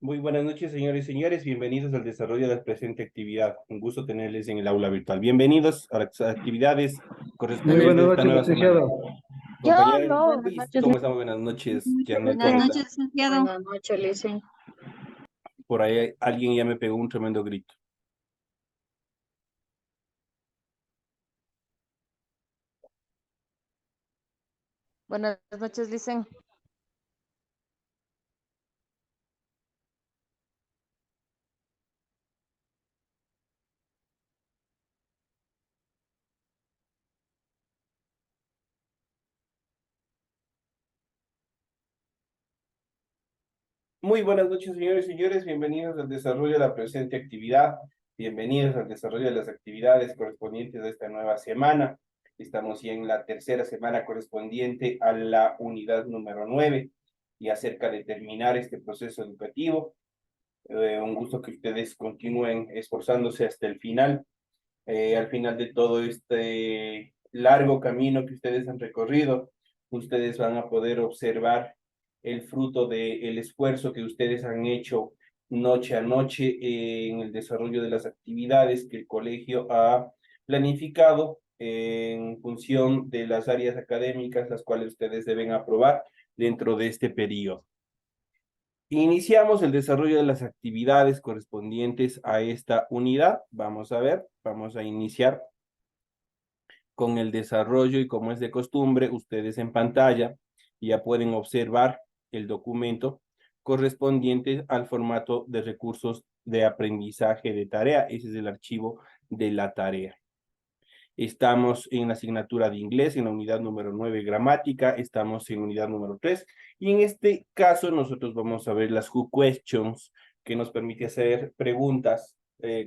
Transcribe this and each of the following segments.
Muy buenas noches, señores y señores. Bienvenidos al desarrollo de la presente actividad. Un gusto tenerles en el aula virtual. Bienvenidos a las actividades Muy correspondientes buenas a esta noches, nueva semana. licenciado. Yo Compañero no. Buenas Luis, noches, ¿cómo estamos? Buenas noches, Janet, buenas ¿cómo está? noches, Santiago. Buenas noches, Licen. Por ahí alguien ya me pegó un tremendo grito. Buenas noches, Licen. Muy buenas noches, señores y señores. Bienvenidos al desarrollo de la presente actividad. Bienvenidos al desarrollo de las actividades correspondientes a esta nueva semana. Estamos ya en la tercera semana correspondiente a la unidad número 9 y acerca de terminar este proceso educativo. Un gusto que ustedes continúen esforzándose hasta el final. Al final de todo este largo camino que ustedes han recorrido, ustedes van a poder observar el fruto del esfuerzo que ustedes han hecho noche a noche en el desarrollo de las actividades que el colegio ha planificado en función de las áreas académicas, las cuales ustedes deben aprobar dentro de este periodo. Iniciamos el desarrollo de las actividades correspondientes a esta unidad. Vamos a ver, vamos a iniciar con el desarrollo y como es de costumbre, ustedes en pantalla ya pueden observar el documento correspondiente al formato de recursos de aprendizaje de tarea. Ese es el archivo de la tarea. Estamos en la asignatura de inglés, en la unidad número 9, gramática, estamos en unidad número 3, y en este caso nosotros vamos a ver las Who Questions, que nos permite hacer preguntas,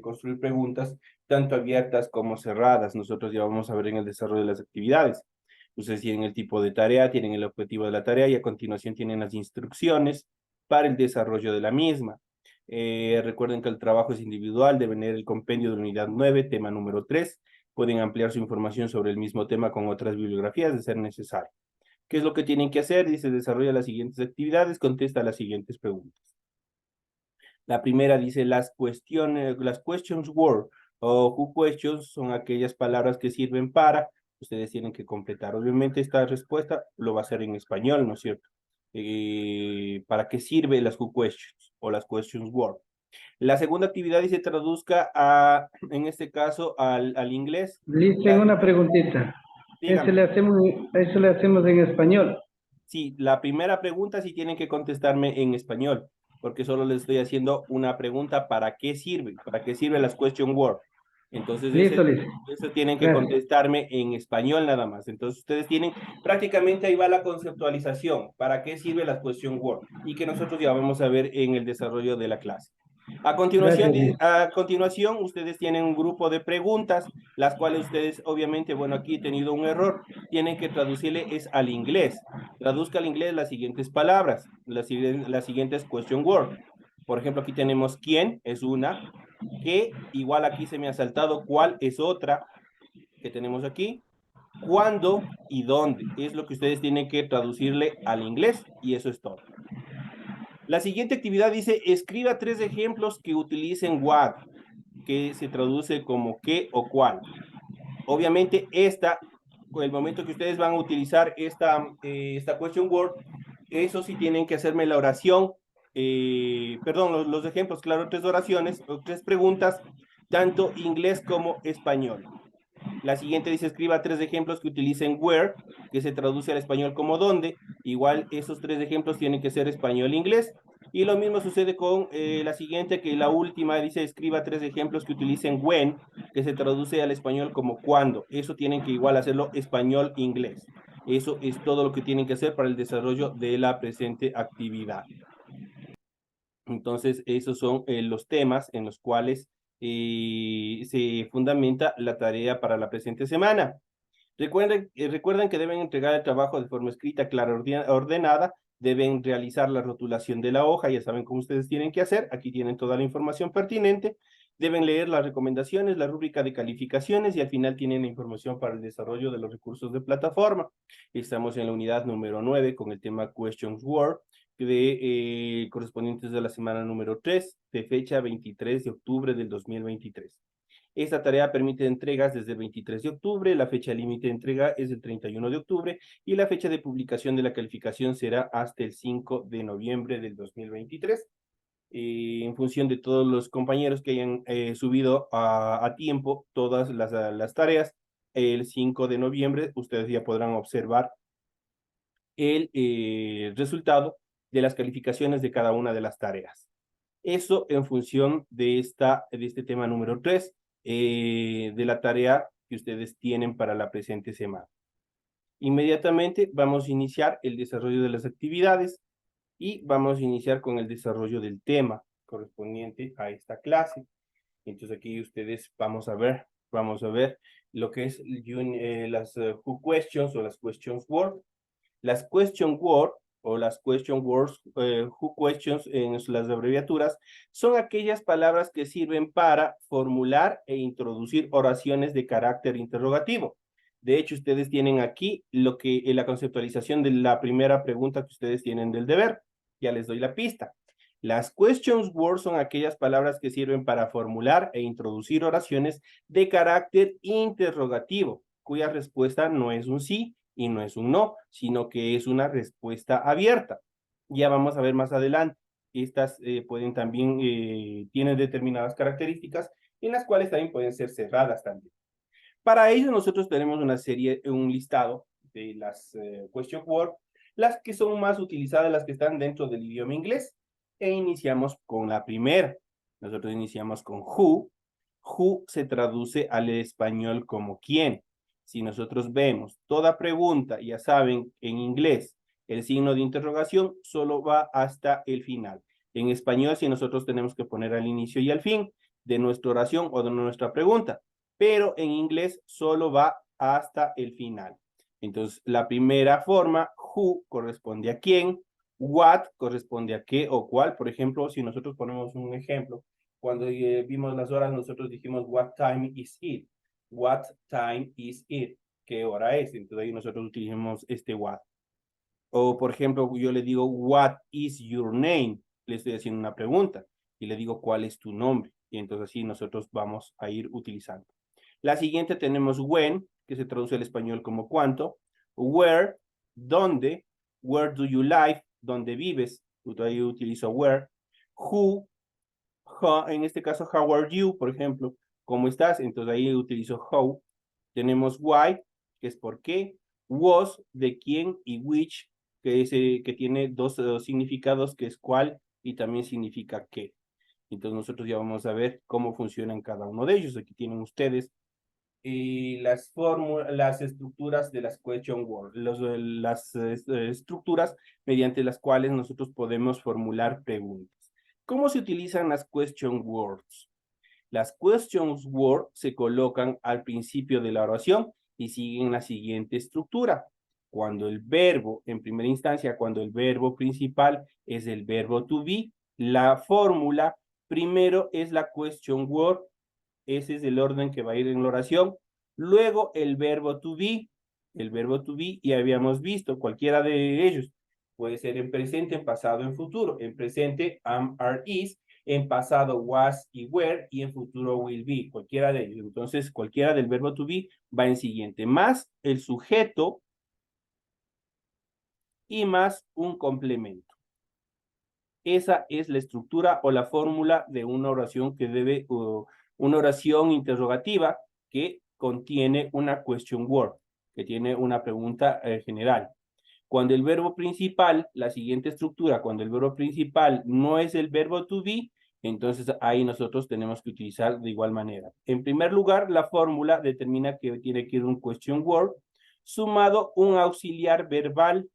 construir preguntas, tanto abiertas como cerradas. Nosotros ya vamos a ver en el desarrollo de las actividades. Ustedes tienen el tipo de tarea, tienen el objetivo de la tarea, y a continuación tienen las instrucciones para el desarrollo de la misma. Recuerden que el trabajo es individual, deben leer el compendio de la unidad 9, tema número 3, pueden ampliar su información sobre el mismo tema con otras bibliografías de ser necesario. ¿Qué es lo que tienen que hacer? Dice, desarrolla las siguientes actividades, contesta las siguientes preguntas. La primera dice, las questions were o who questions son aquellas palabras que sirven para, ustedes tienen que completar. Obviamente esta respuesta lo va a hacer en español, ¿no es cierto? ¿Para qué sirve las who questions o las questions were? La segunda actividad dice traduzca en este caso al inglés. Licen, una preguntita. Dígame. Eso le hacemos en español. Sí, la primera pregunta sí tienen que contestarme en español, porque solo les estoy haciendo una pregunta, ¿para qué sirve? ¿Para qué sirve las question word? Entonces, Listo, Licen. eso tienen que Gracias. contestarme en español nada más. Entonces, ustedes tienen, prácticamente ahí va la conceptualización, ¿para qué sirve las question word? Y que nosotros ya vamos a ver en el desarrollo de la clase. Gracias, Licen. A continuación, ustedes tienen un grupo de preguntas, las cuales ustedes, obviamente, bueno, aquí he tenido un error, tienen que traducirle es al inglés. Traduzca al inglés las siguientes palabras, las siguientes question word. Por ejemplo, aquí tenemos quién, es una, qué, igual aquí se me ha saltado, cuál es otra, que tenemos aquí, cuándo y dónde. Es lo que ustedes tienen que traducirle al inglés y eso es todo. La siguiente actividad dice, escriba 3 ejemplos que utilicen what, que se traduce como qué o cuál. Obviamente el momento que ustedes van a utilizar esta question word, eso sí tienen que hacerme la oración, perdón, los ejemplos, claro, 3 oraciones, o 3 preguntas, tanto inglés como español. La siguiente dice, escriba 3 ejemplos que utilicen where, que se traduce al español como dónde. Igual esos 3 ejemplos tienen que ser español-inglés. Y lo mismo sucede con la siguiente, que la última dice, escriba 3 ejemplos que utilicen when, que se traduce al español como cuando. Eso tienen que igual hacerlo español-inglés. Eso es todo lo que tienen que hacer para el desarrollo de la presente actividad. Entonces, esos son los temas en los cuales se fundamenta la tarea para la presente semana. Recuerden que deben entregar el trabajo de forma escrita, clara, ordenada, deben realizar la rotulación de la hoja, ya saben cómo ustedes tienen que hacer, aquí tienen toda la información pertinente, deben leer las recomendaciones, la rúbrica de calificaciones y al final tienen la información para el desarrollo de los recursos de plataforma. Estamos en la unidad número 9 con el tema Questions Word. correspondientes de la semana número 3, de fecha 23 de octubre del 2023. Esta tarea permite entregas desde el 23 de octubre, la fecha límite de entrega es el 31 de octubre y la fecha de publicación de la calificación será hasta el 5 de noviembre del 2023. En función de todos los compañeros que hayan subido a tiempo todas las tareas, el 5 de noviembre ustedes ya podrán observar el resultado de las calificaciones de cada una de las tareas. Eso en función de este tema número 3, de la tarea que ustedes tienen para la presente semana. Inmediatamente vamos a iniciar el desarrollo de las actividades y vamos a iniciar con el desarrollo del tema correspondiente a esta clase. Entonces aquí ustedes vamos a ver lo que es las who questions o las questions word. Las question word o las question words, who questions en las abreviaturas, son aquellas palabras que sirven para formular e introducir oraciones de carácter interrogativo. De hecho, ustedes tienen aquí la conceptualización de la primera pregunta que ustedes tienen del deber. Ya les doy la pista. Las questions words son aquellas palabras que sirven para formular e introducir oraciones de carácter interrogativo, cuya respuesta no es un sí y no es un no, sino que es una respuesta abierta. Ya vamos a ver más adelante. Estas pueden también, tienen determinadas características en las cuales también pueden ser cerradas también. Para ello nosotros tenemos un listado de las question word, las que son más utilizadas, las que están dentro del idioma inglés. E iniciamos con la primera. Nosotros iniciamos con who. Who se traduce al español como quién. Si nosotros vemos toda pregunta, ya saben, en inglés, el signo de interrogación solo va hasta el final. En español, si nosotros tenemos que poner al inicio y al fin de nuestra oración o de nuestra pregunta, pero en inglés solo va hasta el final. Entonces, la primera forma, who, corresponde a quién, what corresponde a qué o cuál. Por ejemplo, si nosotros ponemos un ejemplo, cuando vimos las horas, nosotros dijimos, what time is it? What time is it? ¿Qué hora es? Entonces ahí nosotros utilizamos este what. O, por ejemplo, yo le digo, what is your name? Le estoy haciendo una pregunta y le digo, ¿cuál es tu nombre? Y entonces así nosotros vamos a ir utilizando. La siguiente tenemos when, que se traduce al español como cuánto. Where, dónde. Where do you live? ¿Dónde vives? Ahí utilizo where. Who, en este caso, how are you, por ejemplo. ¿Cómo estás? Entonces ahí utilizo how. Tenemos why, que es por qué. Was, de quién, y which, que tiene dos significados, que es cuál y también significa qué. Entonces nosotros ya vamos a ver cómo funcionan cada uno de ellos. Aquí tienen ustedes las estructuras de las question words, las estructuras mediante las cuales nosotros podemos formular preguntas. ¿Cómo se utilizan las question words? Las questions words se colocan al principio de la oración y siguen la siguiente estructura. Cuando el verbo, en primera instancia, cuando el verbo principal es el verbo to be, la fórmula primero es la question word. Ese es el orden que va a ir en la oración. Luego el verbo to be, y habíamos visto cualquiera de ellos. Puede ser en presente, en pasado, en futuro. En presente, am, are, is. En pasado, was y were. Y en futuro, will be. Cualquiera de ellos. Entonces, cualquiera del verbo to be va en siguiente. Más el sujeto y más un complemento. Esa es la estructura o la fórmula de una oración que una oración interrogativa que contiene una question word, que tiene una pregunta general. Cuando el verbo principal, la siguiente estructura, cuando el verbo principal no es el verbo to be, entonces ahí nosotros tenemos que utilizar de igual manera. En primer lugar, la fórmula determina que tiene que ir un question word sumado un auxiliar verbal.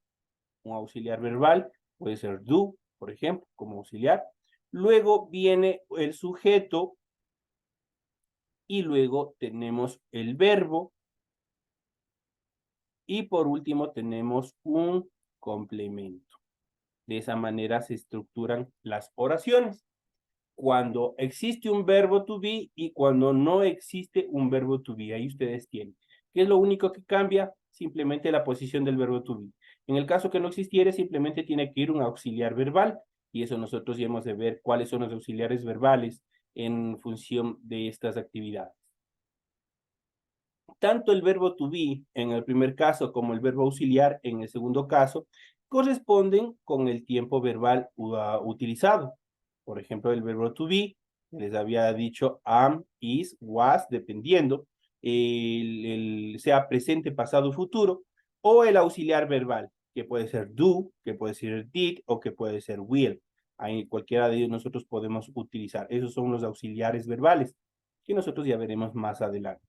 Un auxiliar verbal puede ser do, por ejemplo, como auxiliar. Luego viene el sujeto y luego tenemos el verbo. Y por último tenemos un complemento. De esa manera se estructuran las oraciones. Cuando existe un verbo to be y cuando no existe un verbo to be. Ahí ustedes tienen. ¿Qué es lo único que cambia? simplemente la posición del verbo to be. En el caso que no existiere, simplemente tiene que ir un auxiliar verbal, y eso nosotros ya hemos de ver cuáles son los auxiliares verbales en función de estas actividades. Tanto el verbo to be en el primer caso como el verbo auxiliar en el segundo caso corresponden con el tiempo verbal utilizado. Por ejemplo, el verbo to be, les había dicho am, is, was, dependiendo, sea presente, pasado, futuro, o el auxiliar verbal, que puede ser do, que puede ser did, o que puede ser will. Ahí cualquiera de ellos nosotros podemos utilizar. Esos son los auxiliares verbales, que nosotros ya veremos más adelante.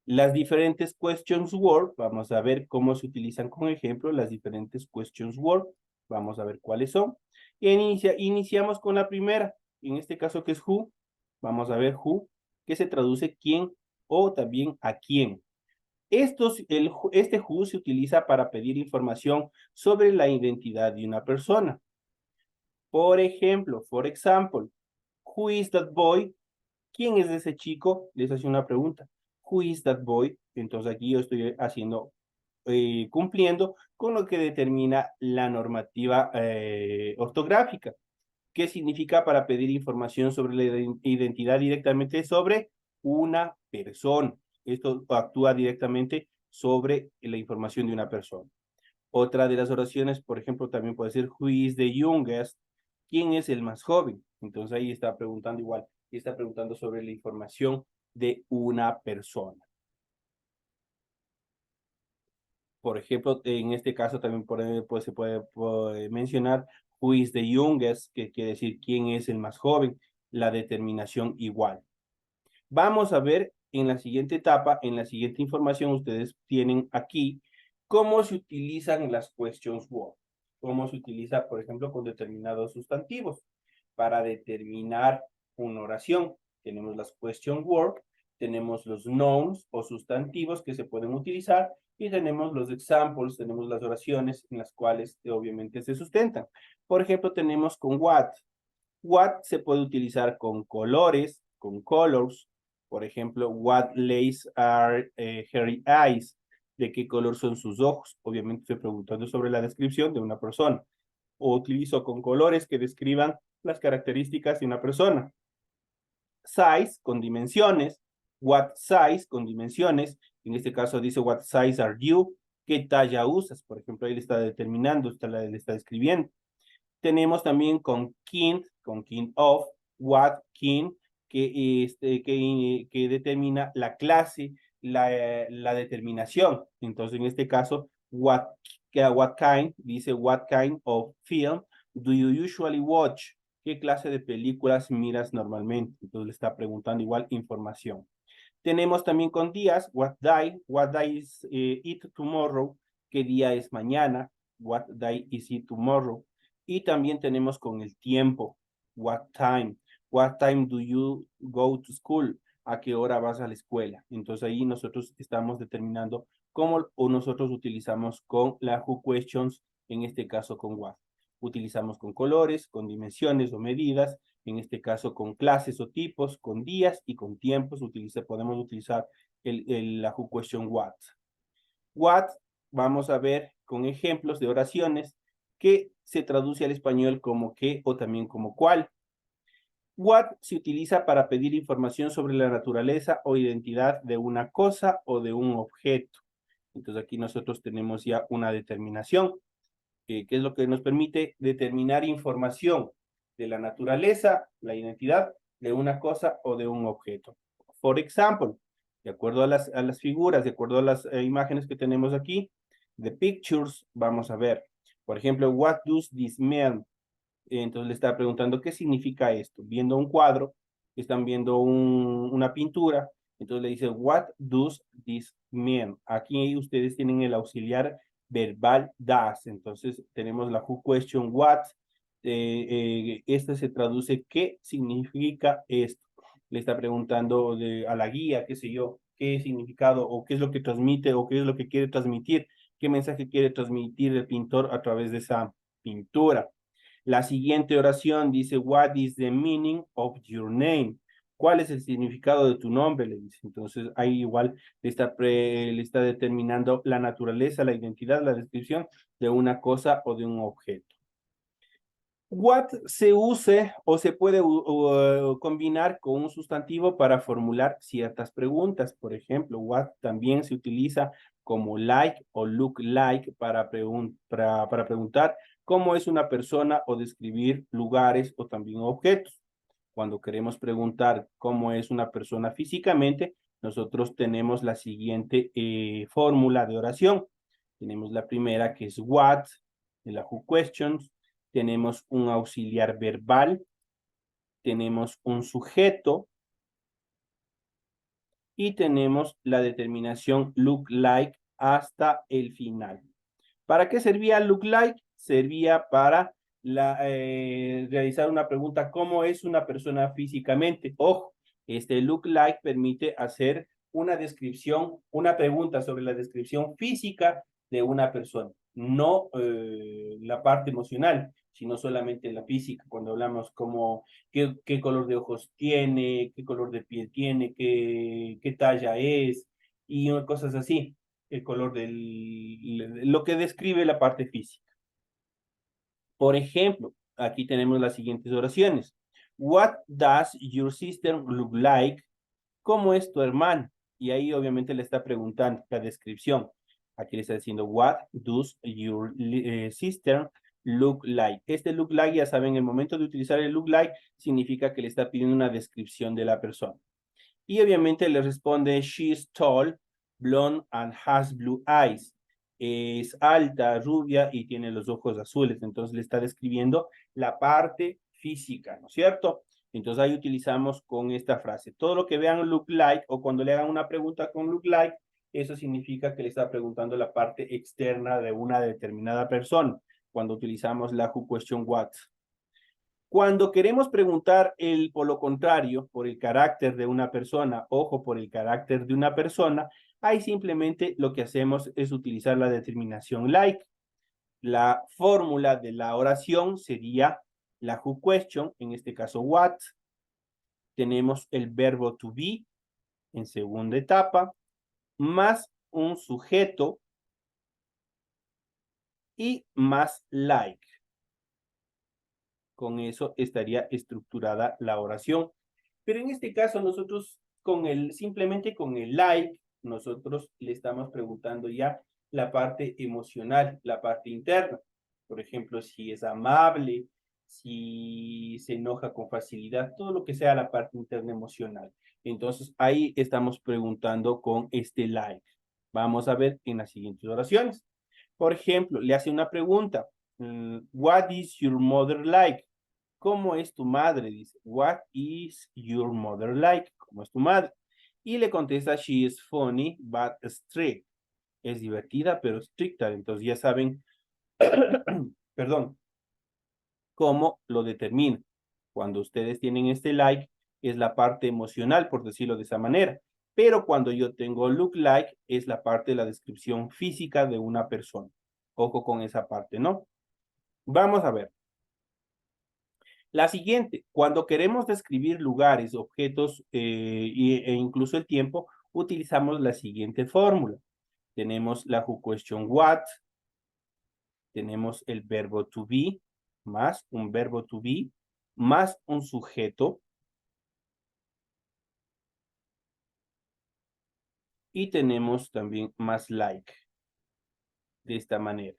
Las diferentes questions word, vamos a ver cómo se utilizan con ejemplo las diferentes questions word. Vamos a ver cuáles son. Y iniciamos con la primera, en este caso que es who. Vamos a ver who, que se traduce quién o también a quién. Este who se utiliza para pedir información sobre la identidad de una persona. Por ejemplo, for example, who is that boy? ¿Quién es ese chico? Les hace una pregunta. Who is that boy? Entonces aquí yo estoy haciendo, cumpliendo con lo que determina la normativa ortográfica. ¿Qué significa para pedir información sobre la identidad directamente sobre una persona? Esto actúa directamente sobre la información de una persona. Otra de las oraciones, por ejemplo, también puede ser who is the youngest? ¿Quién es el más joven? Entonces ahí está preguntando igual, y está preguntando sobre la información de una persona. Por ejemplo, en este caso también pues, se puede mencionar who is the youngest, que quiere decir quién es el más joven, la determinación igual. Vamos a ver en la siguiente etapa, en la siguiente información, ustedes tienen aquí cómo se utilizan las questions word. Cómo se utiliza, por ejemplo, con determinados sustantivos. Para determinar una oración, tenemos las question word, tenemos los nouns o sustantivos que se pueden utilizar, y tenemos los examples, tenemos las oraciones en las cuales obviamente se sustentan. Por ejemplo, tenemos con what. What se puede utilizar con colores, con colors. Por ejemplo, what lace are her eyes? ¿De qué color son sus ojos? Obviamente estoy preguntando sobre la descripción de una persona. O utilizo con colores que describan las características de una persona. Size, con dimensiones. What size, con dimensiones. En este caso dice, what size are you? ¿Qué talla usas? Por ejemplo, ahí le está determinando, le está describiendo. Tenemos también con kind of, what kind, que determina la clase, la determinación. Entonces, en este caso, what kind, dice what kind of film do you usually watch? ¿Qué clase de películas miras normalmente? Entonces, le está preguntando igual información. Tenemos también con días, what day is it tomorrow? ¿Qué día es mañana? What day is it tomorrow? Y también tenemos con el tiempo, what time do you go to school? ¿A qué hora vas a la escuela? Entonces ahí nosotros estamos determinando cómo o nosotros utilizamos con la who questions, en este caso con what. Utilizamos con colores, con dimensiones o medidas, en este caso con clases o tipos, con días y con tiempos. Podemos utilizar la who question what. What, vamos a ver con ejemplos de oraciones que se traduce al español como qué o también como cuál. What se utiliza para pedir información sobre la naturaleza o identidad de una cosa o de un objeto. Entonces aquí nosotros tenemos ya una determinación, que es lo que nos permite determinar información de la naturaleza, la identidad de una cosa o de un objeto. Por ejemplo, de acuerdo a las figuras, de acuerdo a las imágenes que tenemos aquí, the pictures, vamos a ver. Por ejemplo, what does this mean? Entonces le está preguntando qué significa esto. Viendo un cuadro, están viendo una pintura, entonces le dice, what does this mean? Aquí ustedes tienen el auxiliar verbal does. Entonces tenemos la who question what. Este se traduce qué significa esto. Le está preguntando a la guía, qué sé yo, qué significado o qué es lo que transmite o qué es lo que quiere transmitir, qué mensaje quiere transmitir el pintor a través de esa pintura. La siguiente oración dice, what is the meaning of your name? ¿Cuál es el significado de tu nombre? Le dice. Entonces, ahí igual le está determinando la naturaleza, la identidad, la descripción de una cosa o de un objeto. What se use o se puede combinar con un sustantivo para formular ciertas preguntas. Por ejemplo, what también se utiliza como like o look like para preguntar cómo es una persona o describir lugares o también objetos. Cuando queremos preguntar cómo es una persona físicamente, nosotros tenemos la siguiente fórmula de oración. Tenemos la primera que es what, de la who questions. Tenemos un auxiliar verbal, tenemos un sujeto y tenemos la determinación look like hasta el final. ¿Para qué servía look like? Servía para realizar una pregunta, ¿cómo es una persona físicamente? Ojo, este look like permite hacer una descripción, una pregunta sobre la descripción física de una persona, no la parte emocional, sino solamente la física, cuando hablamos como qué color de ojos tiene, qué color de piel tiene, qué talla es, y cosas así, el color lo que describe la parte física. Por ejemplo, aquí tenemos las siguientes oraciones. What does your sister look like? ¿Cómo es tu hermana? Y ahí obviamente le está preguntando la descripción. Aquí le está diciendo, what does your sister look like? Este look like, ya saben, en el momento de utilizar el look like, significa que le está pidiendo una descripción de la persona. Y obviamente le responde, she is tall, blonde, and has blue eyes. Es alta, rubia y tiene los ojos azules. Entonces le está describiendo la parte física, ¿no es cierto? Entonces ahí utilizamos con esta frase. Todo lo que vean look like o cuando le hagan una pregunta con look like, eso significa que le está preguntando la parte externa de una determinada persona. Cuando utilizamos la who question what. Cuando queremos preguntar por lo contrario, por el carácter de una persona, ojo, por el carácter de una persona, ahí simplemente lo que hacemos es utilizar la determinación like. La fórmula de la oración sería la who question, en este caso what. Tenemos el verbo to be en segunda etapa, más un sujeto y más like. Con eso estaría estructurada la oración. Pero en este caso nosotros simplemente con el like, nosotros le estamos preguntando ya la parte emocional, la parte interna. Por ejemplo, si es amable, si se enoja con facilidad, todo lo que sea la parte interna emocional. Entonces ahí estamos preguntando con este like. Vamos a ver en las siguientes oraciones. Por ejemplo, le hace una pregunta. What is your mother like? ¿Cómo es tu madre? Dice, what is your mother like? ¿Cómo es tu madre? Y le contesta, she is funny, but strict. Es divertida, pero estricta. Entonces ya saben, perdón, cómo lo determina. Cuando ustedes tienen este like, es la parte emocional, por decirlo de esa manera. Pero cuando yo tengo look like, es la parte de la descripción física de una persona. Ojo con esa parte, ¿no? Vamos a ver. La siguiente, cuando queremos describir lugares, objetos e incluso el tiempo, utilizamos la siguiente fórmula. Tenemos la who question what, tenemos el verbo to be, más un verbo to be, más un sujeto, y tenemos también más like, de esta manera.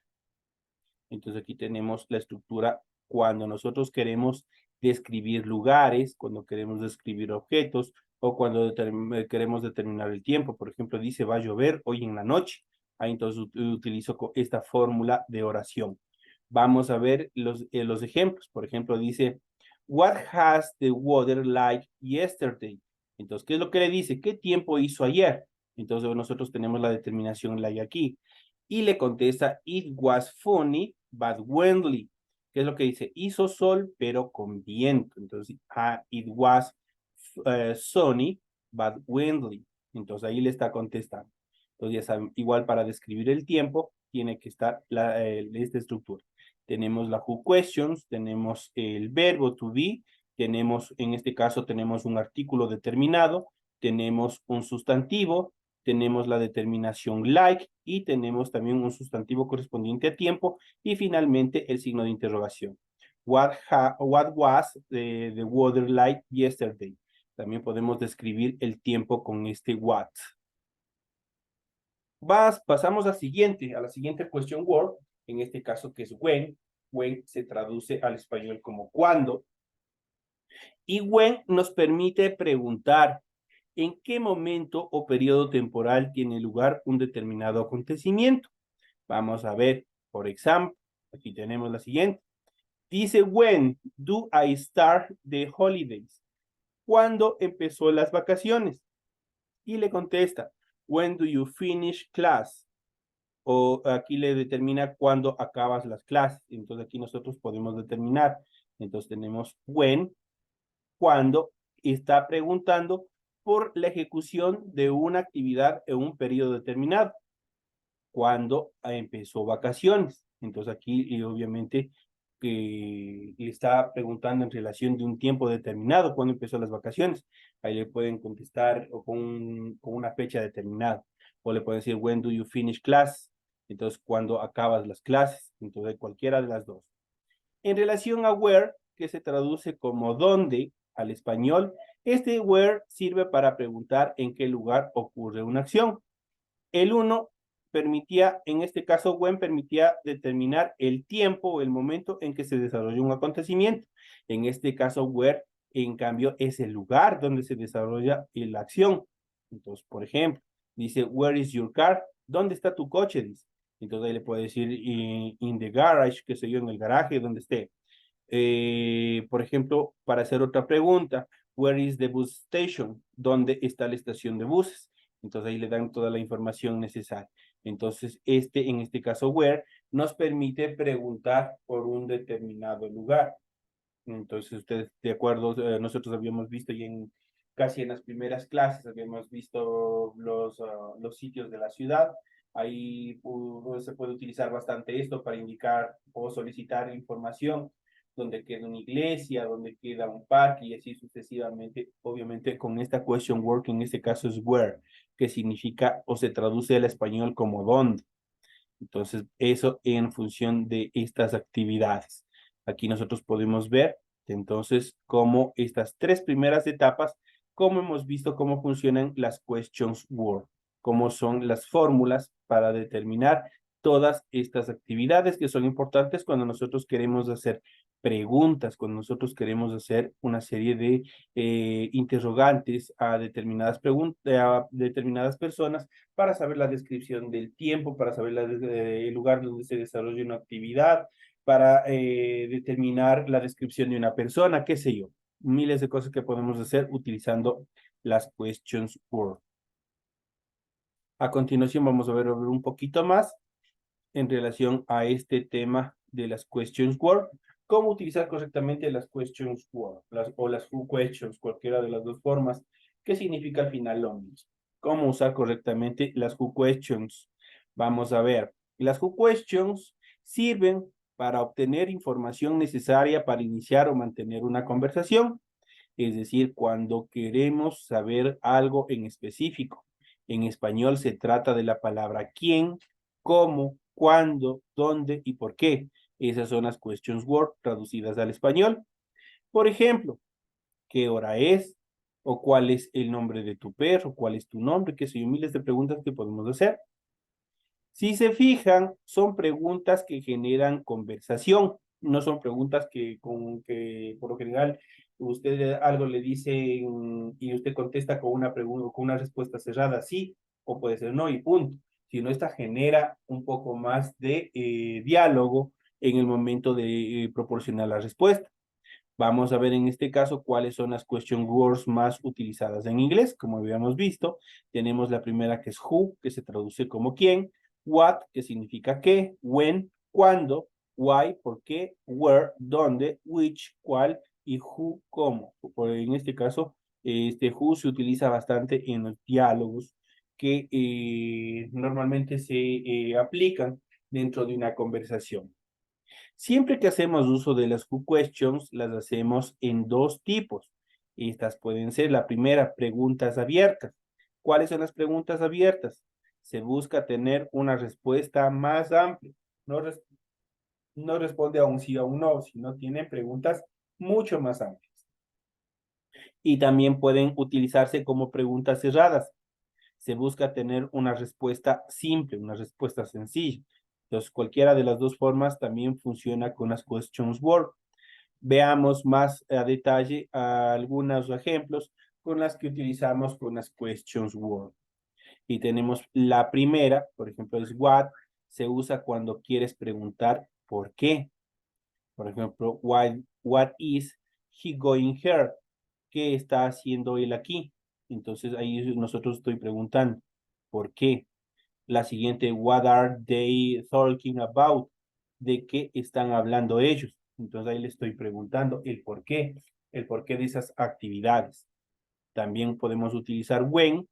Entonces aquí tenemos la estructura cuando nosotros queremos describir lugares, cuando queremos describir objetos o cuando queremos determinar el tiempo. Por ejemplo, dice va a llover hoy en la noche. Ahí entonces utilizo esta fórmula de oración. Vamos a ver los ejemplos. Por ejemplo, dice, what has the weather like yesterday? Entonces, ¿qué es lo que le dice? ¿Qué tiempo hizo ayer? Entonces nosotros tenemos la determinación like aquí. Y le contesta, it was funny, but windy. ¿Qué es lo que dice? Hizo sol, pero con viento. Entonces, it was sunny, but windy. Entonces, ahí le está contestando. Entonces, ya saben, igual para describir el tiempo, tiene que estar esta estructura. Tenemos la who questions, tenemos el verbo to be, tenemos, en este caso, tenemos un artículo determinado, tenemos un sustantivo, tenemos la determinación like y tenemos también un sustantivo correspondiente a tiempo y finalmente el signo de interrogación. What was the weather like yesterday? También podemos describir el tiempo con este what. Pasamos a la siguiente question word, en este caso que es when. When se traduce al español como cuando. Y when nos permite preguntar en qué momento o periodo temporal tiene lugar un determinado acontecimiento. Vamos a ver, por ejemplo, aquí tenemos la siguiente. Dice, when do I start the holidays? ¿Cuándo empezó las vacaciones? Y le contesta, when do you finish class? O aquí le determina cuándo acabas las clases. Entonces aquí nosotros podemos determinar. Entonces tenemos when, cuando está preguntando por la ejecución de una actividad en un periodo determinado. Cuando empezó vacaciones. Entonces aquí obviamente le está preguntando en relación de un tiempo determinado, cuando empezó las vacaciones. Ahí le pueden contestar o con una fecha determinada. O le pueden decir, when do you finish class? Entonces, cuando acabas las clases. Entonces, cualquiera de las dos. En relación a where, que se traduce como dónde al español, este where sirve para preguntar en qué lugar ocurre una acción. El 1 permitía, en este caso, when permitía determinar el tiempo o el momento en que se desarrolla un acontecimiento. En este caso, where, en cambio, es el lugar donde se desarrolla la acción. Entonces, por ejemplo, dice, where is your car? ¿Dónde está tu coche? Dice. Entonces ahí le puede decir in the garage, que sé yo, en el garaje, donde esté. Por ejemplo, para hacer otra pregunta, where is the bus station? ¿Dónde está la estación de buses? Entonces ahí le dan toda la información necesaria. Entonces, en este caso, where, nos permite preguntar por un determinado lugar. Entonces, ustedes, de acuerdo, nosotros habíamos visto y casi en las primeras clases habíamos visto los sitios de la ciudad. Ahí se puede utilizar bastante esto para indicar o solicitar información, donde queda una iglesia, donde queda un parque y así sucesivamente. Obviamente con esta question word, que en este caso es where, que significa o se traduce al español como dónde. Entonces, eso en función de estas actividades. Aquí nosotros podemos ver, entonces, cómo estas tres primeras etapas, cómo hemos visto cómo funcionan las questions word, cómo son las fórmulas para determinar todas estas actividades que son importantes cuando nosotros queremos hacer preguntas, cuando nosotros queremos hacer una serie de interrogantes a determinadas personas para saber la descripción del tiempo, para saber el lugar donde se desarrolla una actividad, para determinar la descripción de una persona, qué sé yo. Miles de cosas que podemos hacer utilizando las questions word. A continuación vamos a ver un poquito más en relación a este tema de las questions word. Cómo utilizar correctamente las questions word o las who questions, cualquiera de las dos formas, que significa al final lo mismo. Cómo usar correctamente las who questions. Vamos a ver. Las who questions sirven para obtener información necesaria para iniciar o mantener una conversación. Es decir, cuando queremos saber algo en específico. En español se trata de la palabra quién, cómo, cuándo, dónde y por qué. Esas son las questions word traducidas al español. Por ejemplo, ¿qué hora es? ¿O cuál es el nombre de tu perro? ¿Cuál es tu nombre? Que son miles de preguntas que podemos hacer. Si se fijan, son preguntas que generan conversación, no son preguntas que por lo general usted algo le dice y usted contesta con una pregunta, con una respuesta cerrada, sí, o puede ser no y punto, sino esta genera un poco más de diálogo en el momento de proporcionar la respuesta. Vamos a ver en este caso cuáles son las question words más utilizadas en inglés. Como habíamos visto, tenemos la primera que es who, que se traduce como quién, what, que significa qué, when, cuándo, why, por qué, where, dónde, which, cuál y who, cómo. En este caso, este who se utiliza bastante en los diálogos que normalmente se aplican dentro de una conversación. Siempre que hacemos uso de las who questions, las hacemos en dos tipos. Estas pueden ser la primera, preguntas abiertas. ¿Cuáles son las preguntas abiertas? Se busca tener una respuesta más amplia. No responde a un sí o a un no, sino tienen preguntas mucho más amplias. Y también pueden utilizarse como preguntas cerradas. Se busca tener una respuesta simple, una respuesta sencilla. Entonces, cualquiera de las dos formas también funciona con las questions word. Veamos más a detalle algunos ejemplos con las que utilizamos con las questions word. Y tenemos la primera, por ejemplo, es what, se usa cuando quieres preguntar por qué. Por ejemplo, what is he going here? ¿Qué está haciendo él aquí? Entonces ahí nosotros estoy preguntando, ¿por qué? La siguiente, what are they talking about? ¿De qué están hablando ellos? Entonces ahí le estoy preguntando el por qué de esas actividades. También podemos utilizar when.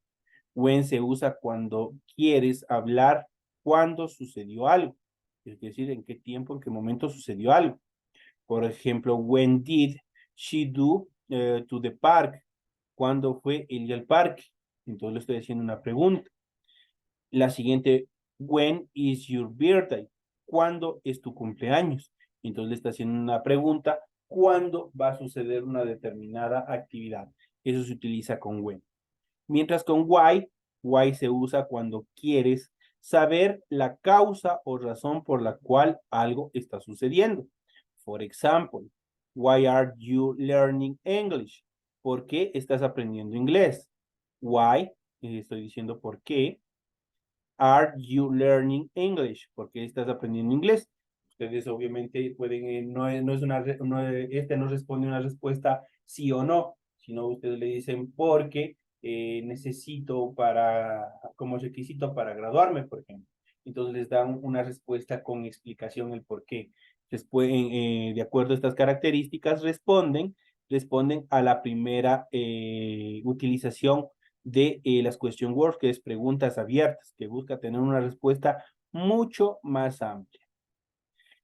When se usa cuando quieres hablar cuándo sucedió algo. Es decir, en qué tiempo, en qué momento sucedió algo. Por ejemplo, when did she do to the park? ¿Cuándo fue él al parque? Entonces le estoy haciendo una pregunta. La siguiente, when is your birthday? ¿Cuándo es tu cumpleaños? Entonces le está haciendo una pregunta, ¿cuándo va a suceder una determinada actividad? Eso se utiliza con when. Mientras con why se usa cuando quieres saber la causa o razón por la cual algo está sucediendo. For example, why are you learning English? ¿Por qué estás aprendiendo inglés? Why, estoy diciendo por qué. Are you learning English? ¿Por qué estás aprendiendo inglés? Ustedes obviamente pueden, no es una, este no responde una respuesta sí o no, sino ustedes le dicen porque necesito como requisito para graduarme, por ejemplo. Entonces les dan una respuesta con explicación el por qué. Después, de acuerdo a estas características, responden a la primera utilización de las question words, que es preguntas abiertas, que busca tener una respuesta mucho más amplia.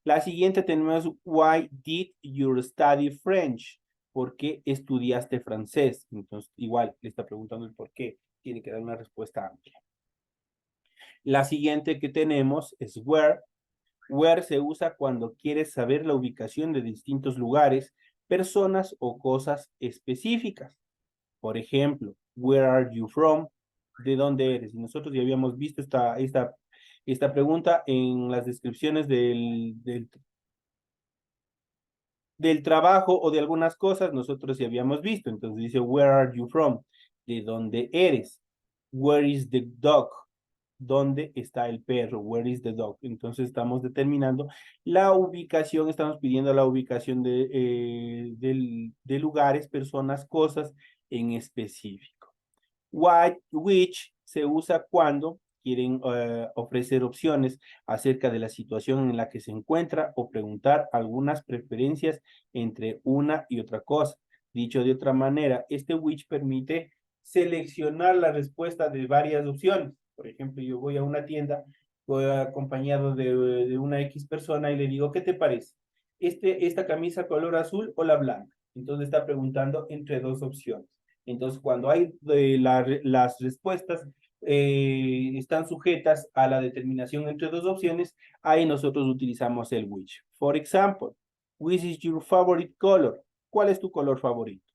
La siguiente tenemos, why did you study French? ¿Por qué estudiaste francés? Entonces, igual, le está preguntando el por qué. Tiene que dar una respuesta amplia. La siguiente que tenemos es where. Where se usa cuando quieres saber la ubicación de distintos lugares, personas o cosas específicas. Por ejemplo, where are you from? ¿De dónde eres? Y nosotros ya habíamos visto esta pregunta en las descripciones del trabajo o de algunas cosas, nosotros ya habíamos visto. Entonces dice, where are you from? ¿De dónde eres? Where is the dog? ¿Dónde está el perro? Where is the dog? Entonces estamos determinando la ubicación, estamos pidiendo la ubicación de lugares, personas, cosas en específico. Which se usa cuando quieren ofrecer opciones acerca de la situación en la que se encuentra o preguntar algunas preferencias entre una y otra cosa. Dicho de otra manera, este which permite seleccionar la respuesta de varias opciones. Por ejemplo, yo voy a una tienda, voy acompañado de una X persona y le digo, ¿qué te parece? ¿Esta camisa color azul o la blanca? Entonces está preguntando entre dos opciones. Entonces, cuando hay las respuestas están sujetas a la determinación entre dos opciones, ahí nosotros utilizamos el which. For example, which is your favorite color? ¿Cuál es tu color favorito?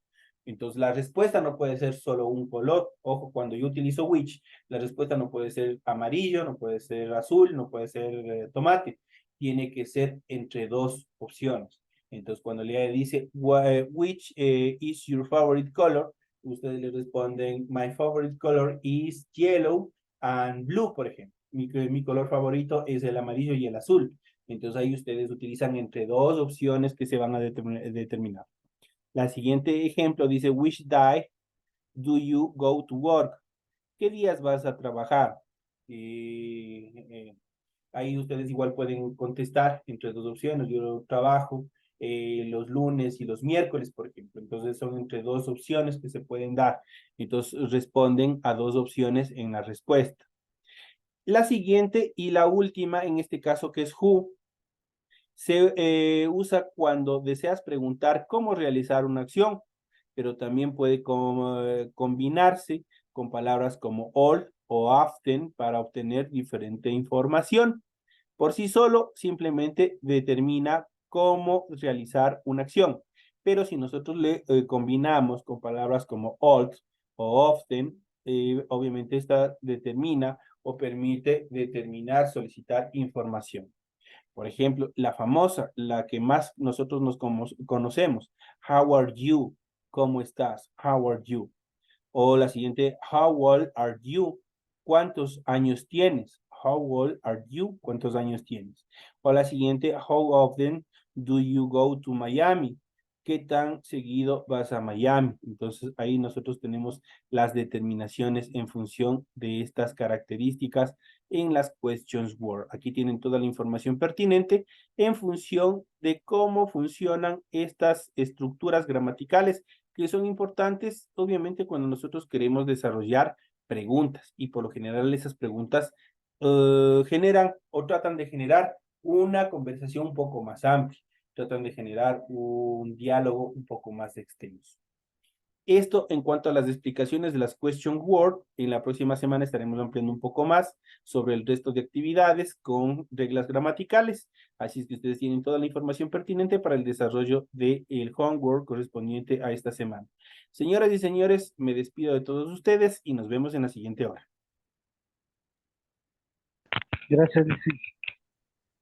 Entonces, la respuesta no puede ser solo un color. Ojo, cuando yo utilizo which, la respuesta no puede ser amarillo, no puede ser azul, no puede ser tomate. Tiene que ser entre dos opciones. Entonces, cuando le dice, which is your favorite color? Ustedes le responden, my favorite color is yellow and blue, por ejemplo. Mi color favorito es el amarillo y el azul. Entonces ahí ustedes utilizan entre dos opciones que se van a determinar. La siguiente ejemplo dice, which day do you go to work? ¿Qué días vas a trabajar? Ahí ustedes igual pueden contestar entre dos opciones. Yo trabajo los lunes y los miércoles, por ejemplo. Entonces son entre dos opciones que se pueden dar. Entonces responden a dos opciones en la respuesta. La siguiente y la última, en este caso que es who, Se usa cuando deseas preguntar cómo realizar una acción, pero también puede combinarse con palabras como all o often para obtener diferente información. Por sí solo, simplemente determina cómo realizar una acción. Pero si nosotros le combinamos con palabras como all o often, obviamente esta determina o permite determinar, solicitar información. Por ejemplo, la famosa, la que más nosotros nos conocemos. How are you? ¿Cómo estás? How are you? O la siguiente, how old are you? ¿Cuántos años tienes? How old are you? ¿Cuántos años tienes? O la siguiente, how often do you go to Miami? ¿Qué tan seguido vas a Miami? Entonces ahí nosotros tenemos las determinaciones en función de estas características en las questions word. Aquí tienen toda la información pertinente en función de cómo funcionan estas estructuras gramaticales que son importantes, obviamente, cuando nosotros queremos desarrollar preguntas y por lo general esas preguntas generan o tratan de generar una conversación un poco más amplia, tratan de generar un diálogo un poco más extenso. Esto en cuanto a las explicaciones de las question word. En la próxima semana estaremos ampliando un poco más sobre el resto de actividades con reglas gramaticales. Así es que ustedes tienen toda la información pertinente para el desarrollo del homework correspondiente a esta semana. Señoras y señores, me despido de todos ustedes y nos vemos en la siguiente hora. Gracias, Licen.